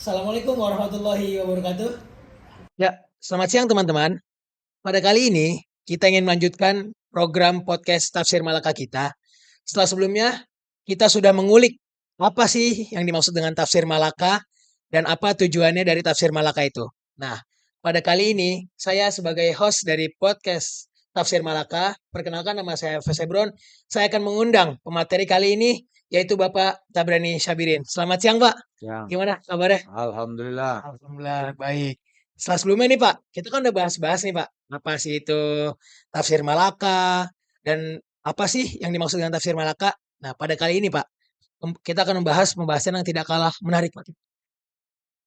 Assalamualaikum warahmatullahi wabarakatuh. Ya, selamat siang teman-teman. Pada kali ini kita ingin melanjutkan program podcast Tafsir Malaka kita. Setelah sebelumnya kita sudah mengulik apa sih yang dimaksud dengan Tafsir Malaka dan apa tujuannya dari Tafsir Malaka itu. Nah, pada kali ini saya sebagai host dari podcast Tafsir Malaka, perkenalkan nama saya Fesebron. Saya akan mengundang pemateri kali ini yaitu Bapak Tabrani Syabirin. Selamat siang, Pak. Yang Gimana kabarnya? Alhamdulillah. Alhamdulillah baik. Setelah sebelumnya nih Pak, kita kan udah bahas-bahas nih Pak, apa sih itu tafsir Malaka dan apa sih yang dimaksud dengan tafsir Malaka? Nah, pada kali ini Pak, kita akan membahas pembahasan yang tidak kalah menarik Pak.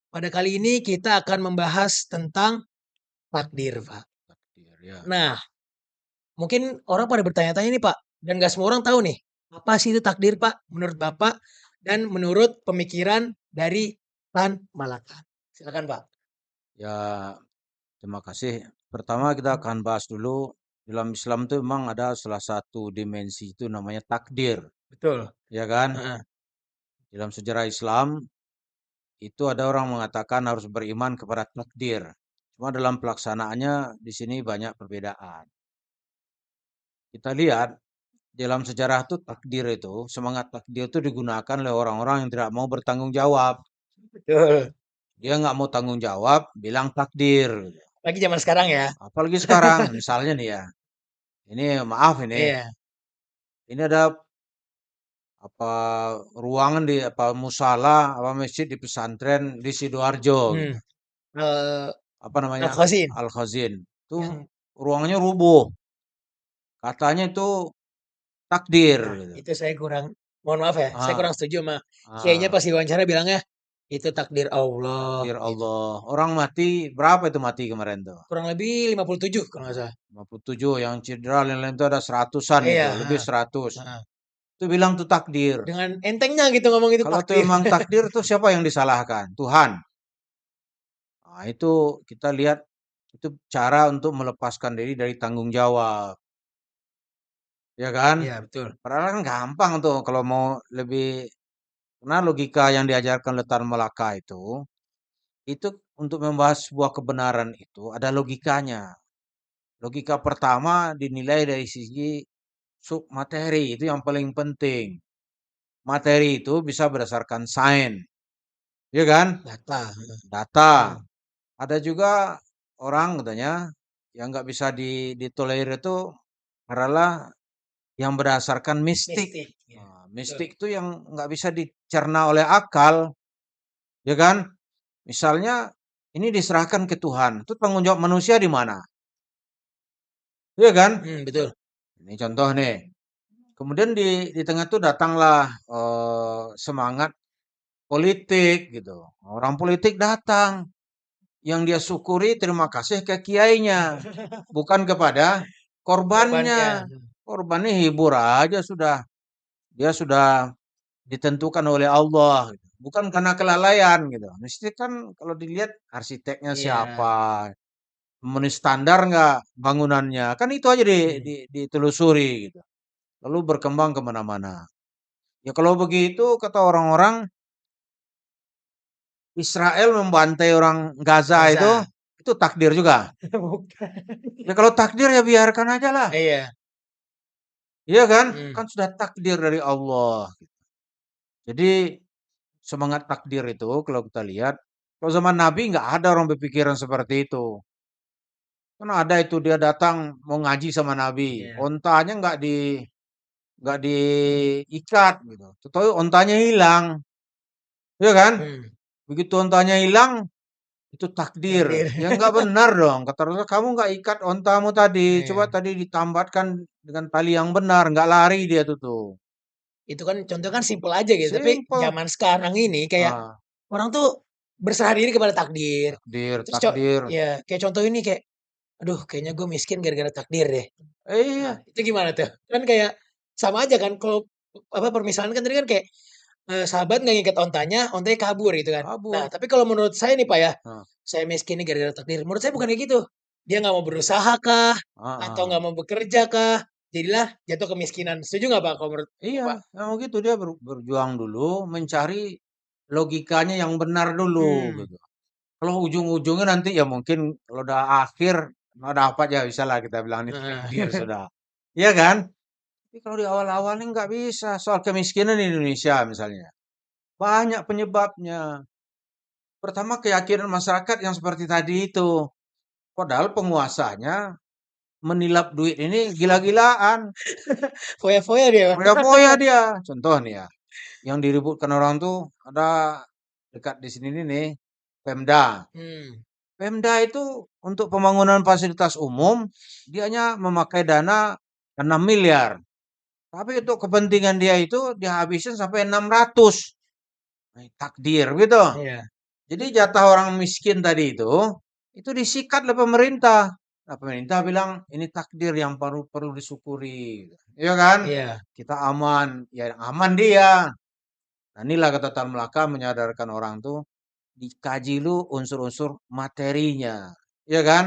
Pada kali ini kita akan membahas tentang takdir Pak. Takdir ya. Nah, mungkin orang pada bertanya-tanya nih Pak, dan gak semua orang tahu nih, apa sih itu takdir Pak menurut Bapak dan menurut pemikiran dari Tan Malaka. Silakan Pak. Ya, terima kasih. Pertama kita akan bahas dulu dalam Islam itu memang ada salah satu dimensi itu namanya takdir, Betul. ya kan? Heeh. Dalam sejarah Islam itu ada orang mengatakan harus beriman kepada takdir. Cuma dalam pelaksanaannya di sini banyak perbedaan. Kita lihat dalam sejarah itu takdir itu, semangat takdir itu digunakan oleh orang-orang yang tidak mau bertanggung jawab. Betul. Dia nggak mau tanggung jawab, bilang takdir. Lagi zaman sekarang ya. Apalagi sekarang, misalnya nih ya, ini maaf Iya. ini ada apa ruangan di apa musala apa masjid di pesantren di Sidoarjo, Hmm. gitu. Eee, Apa namanya Al-Khazin Al Khazin. Itu yang ruangannya rubuh, katanya itu takdir. nah Gitu. itu saya kurang mohon maaf ya, saya kurang Ah, setuju sama kiainya ah, pas diwawancara bilangnya, "Itu takdir Allah," takdir gitu. Allah. Orang mati berapa itu mati kemarin tuh? Kurang lebih 57 kalau nggak salah. 57, yang cedera lain-lain itu ada seratusan Iya, itu, lebih heeh, 100. heeh. Itu bilang tuh takdir. Dengan entengnya gitu ngomong itu Kalau itu takdir. memang takdir tuh siapa yang disalahkan? Tuhan. Nah, itu kita lihat itu cara untuk melepaskan diri dari tanggung jawab, ya kan? Iya betul. Padahal kan gampang tuh kalau mau lebih, karena logika yang diajarkan oleh Tan Malaka itu untuk membahas sebuah kebenaran itu ada logikanya. Logika pertama dinilai dari sisi sub materi, itu yang paling penting. Materi itu bisa berdasarkan sains, ya kan? Data, heeh, Data. mhm. Ada juga orang katanya yang nggak bisa ditolerir itu adalah yang berdasarkan mistik. Mistik, iya, Nah, betul. mistik itu yang nggak bisa dicerna oleh akal, ya kan? Misalnya ini diserahkan ke Tuhan, itu tanggung jawab manusia di mana? Iya kan? Betul. Ini contoh nih. Kemudian di tengah itu datanglah semangat politik gitu. Orang politik datang, yang dia syukuri terima kasih ke kiainya, bukan kepada korbannya. Korbannya, Korbannya hibur aja sudah. Dia sudah ditentukan oleh Allah, gitu. Bukan karena kelalaian gitu. Mesti kan kalau dilihat arsiteknya iya, siapa, memenuhi standar nggak bangunannya, kan itu aja mhm. ditelusuri gitu. Lalu berkembang kemana-mana. Ya kalau begitu kata orang-orang Israel membantai orang Gaza Gaza. itu takdir juga. Bukan. Ya kalau takdir ya biarkan aja lah. Iya, Iya kan? mhm. Kan sudah takdir dari Allah. Jadi semangat takdir itu kalau kita lihat, kalau zaman Nabi nggak ada orang berpikiran seperti itu. Kan ada itu dia datang mau ngaji sama Nabi, Iya, ontanya nggak diikat gitu. Tahu ontanya hilang, ya kan? mhm, Begitu ontanya hilang, itu takdir. takdir. Ya nggak benar dong. Kata Rasulullah, kamu nggak ikat ontamu tadi. Coba Iya. tadi ditambatkan dengan tali yang benar, nggak lari dia tuh. Itu kan contoh kan simpel aja gitu, tapi Simple. zaman sekarang ini kayak Ah, orang tuh berserah diri kepada takdir. takdir, Terus takdir. ya kayak contoh ini kayak, aduh kayaknya gue miskin gara-gara takdir deh. Nah, Iya, itu gimana tuh? Kan kayak sama aja kan kalau apa permisalan kan tadi kan kayak sahabat nggak ngikat ontanya kabur gitu kan. Nah, kabur. tapi kalau menurut saya nih Pak ya, Ah, saya miskin nih gara-gara takdir. Menurut saya bukan kayak gitu. Dia nggak mau berusaha kah? ah, Atau ah. nggak mau bekerja kah? Jadilah jatuh kemiskinan. Setuju nggak Pak kalau menurut Iya, Bapak? memang gitu dia berjuang dulu mencari logikanya yang benar dulu gitu. Kalau ujung-ujungnya nanti ya mungkin kalau udah akhir, ada apa aja bisa lah kita bilang ini takdir Heeh. sudah. Iya kan? Tapi kalau di awal-awalnya nggak bisa. Soal kemiskinan di Indonesia misalnya. Banyak penyebabnya. Pertama keyakinan masyarakat yang seperti tadi itu. Padahal penguasanya menilap duit ini gila-gilaan. Foya-foya dia, Bang. Foya-foya dia. Contoh nih ya. Yang diributkan orang tuh ada dekat di sini nih, Pemda. Hmm. Pemda itu untuk pembangunan fasilitas umum, dianya memakai dana 6 miliar. Tapi untuk kepentingan dia itu dihabisin sampai 600. Takdir gitu. Iya. Jadi jatah orang miskin tadi itu disikat oleh pemerintah. Nah, pemerintah bilang ini takdir yang perlu disyukuri. Iya kan? Iya. Kita aman, ya aman dia. Nah, inilah kata Tan Melaka menyadarkan orang tuh dikaji lu unsur-unsur materinya. Iya kan?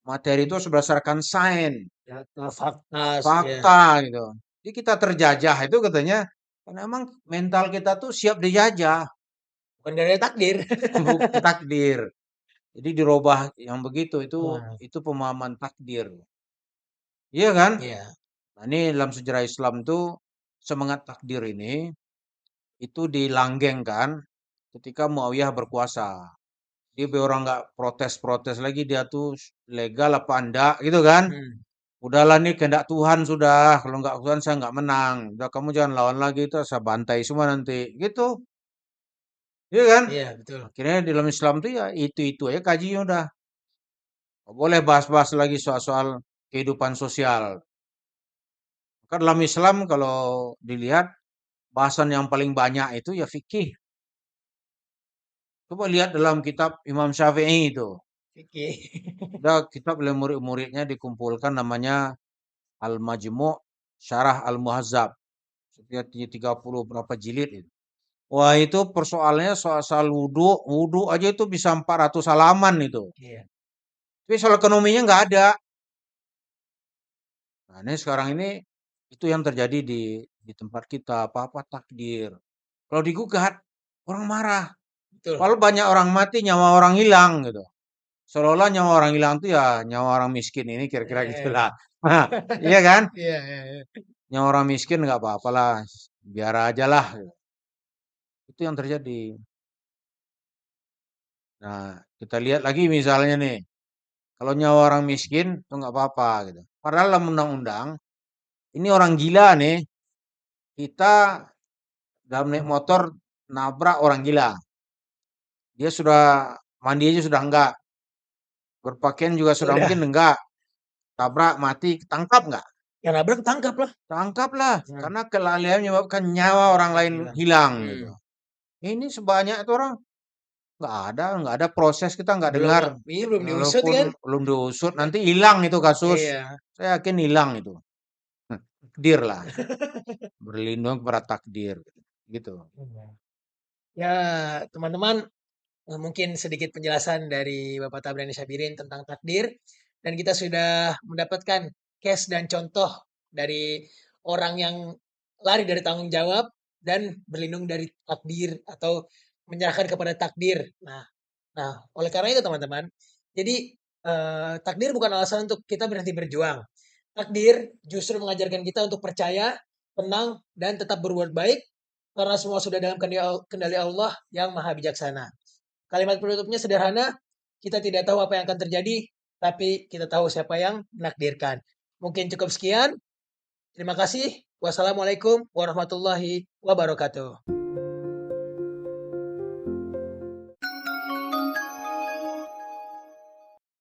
Materi itu berdasarkan sains, Data, fakta, ya. fakta gitu. Jadi kita terjajah itu katanya karena emang mental kita tuh siap dijajah, Bukan dari takdir. bukan takdir. Jadi dirubah yang begitu Wah, itu pemahaman takdir. Iya kan? iya. Nah, ini dalam sejarah Islam tuh semangat takdir ini itu dilanggengkan ketika Muawiyah berkuasa. Dia biar orang nggak protes-protes lagi dia tuh legal apa enggak gitu kan. Hmm. Udahlah nih kehendak Tuhan sudah. Kalau nggak Tuhan saya nggak menang. Udah kamu jangan lawan lagi itu saya bantai semua nanti. Gitu. Iya kan? Iya, betul. Akhirnya di dalam Islam tuh ya itu aja kajinya udah. Nggak boleh bahas-bahas lagi soal-soal kehidupan sosial. Maka dalam Islam kalau dilihat bahasan yang paling banyak itu ya fikih. Coba lihat dalam kitab Imam Syafi'i itu. Oke. Ada kitab oleh murid-muridnya dikumpulkan namanya Al-Majmu' Syarah Al-Muhazzab. Setiap 30 berapa jilid itu. Wah itu persoalannya soal wudhu aja itu bisa 400 halaman itu. Iya. Tapi soal ekonominya nggak ada. Nah ini sekarang ini itu yang terjadi di tempat kita, apa-apa takdir. Kalau digugat, orang marah. Betul. Kalau banyak orang mati, nyawa orang hilang gitu. Seolah-olah nyawa orang hilang itu ya nyawa orang miskin ini kira-kira Eh. gitulah. Iya kan? Iya, iya, iya. Nyawa orang miskin nggak apa-apa lah, biar aja lah. Gitu. Itu yang terjadi. Nah, kita lihat lagi misalnya nih, kalau nyawa orang miskin itu nggak apa-apa gitu. Padahal dalam undang-undang, ini orang gila nih, kita dalam naik motor nabrak orang gila. Dia sudah mandi aja sudah enggak, berpakaian juga sudah Udah. mungkin enggak, tabrak mati, tangkap enggak? Ya nabrak tangkap lah. Tangkap lah, Nah, karena kelalaian menyebabkan nyawa orang lain hilang. hilang gitu. Hmm. Ini sebanyak itu orang nggak ada proses kita nggak Belum, dengar, iya belum diusut walaupun kan? belum diusut nanti hilang itu kasus. Iya. Saya yakin hilang itu. Takdir lah, berlindung kepada takdir gitu. Iya. Ya, teman-teman, mungkin sedikit penjelasan dari Bapak Tabrani Sabirin tentang takdir dan kita sudah mendapatkan case dan contoh dari orang yang lari dari tanggung jawab dan berlindung dari takdir atau menyerahkan kepada takdir. Nah, oleh karena itu teman-teman, jadi takdir bukan alasan untuk kita berhenti berjuang. Takdir justru mengajarkan kita untuk percaya, tenang, dan tetap berbuat baik karena semua sudah dalam kendali Allah yang maha bijaksana. Kalimat penutupnya sederhana, kita tidak tahu apa yang akan terjadi, tapi kita tahu siapa yang menakdirkan. Mungkin cukup sekian. Terima kasih. Wassalamualaikum warahmatullahi wabarakatuh.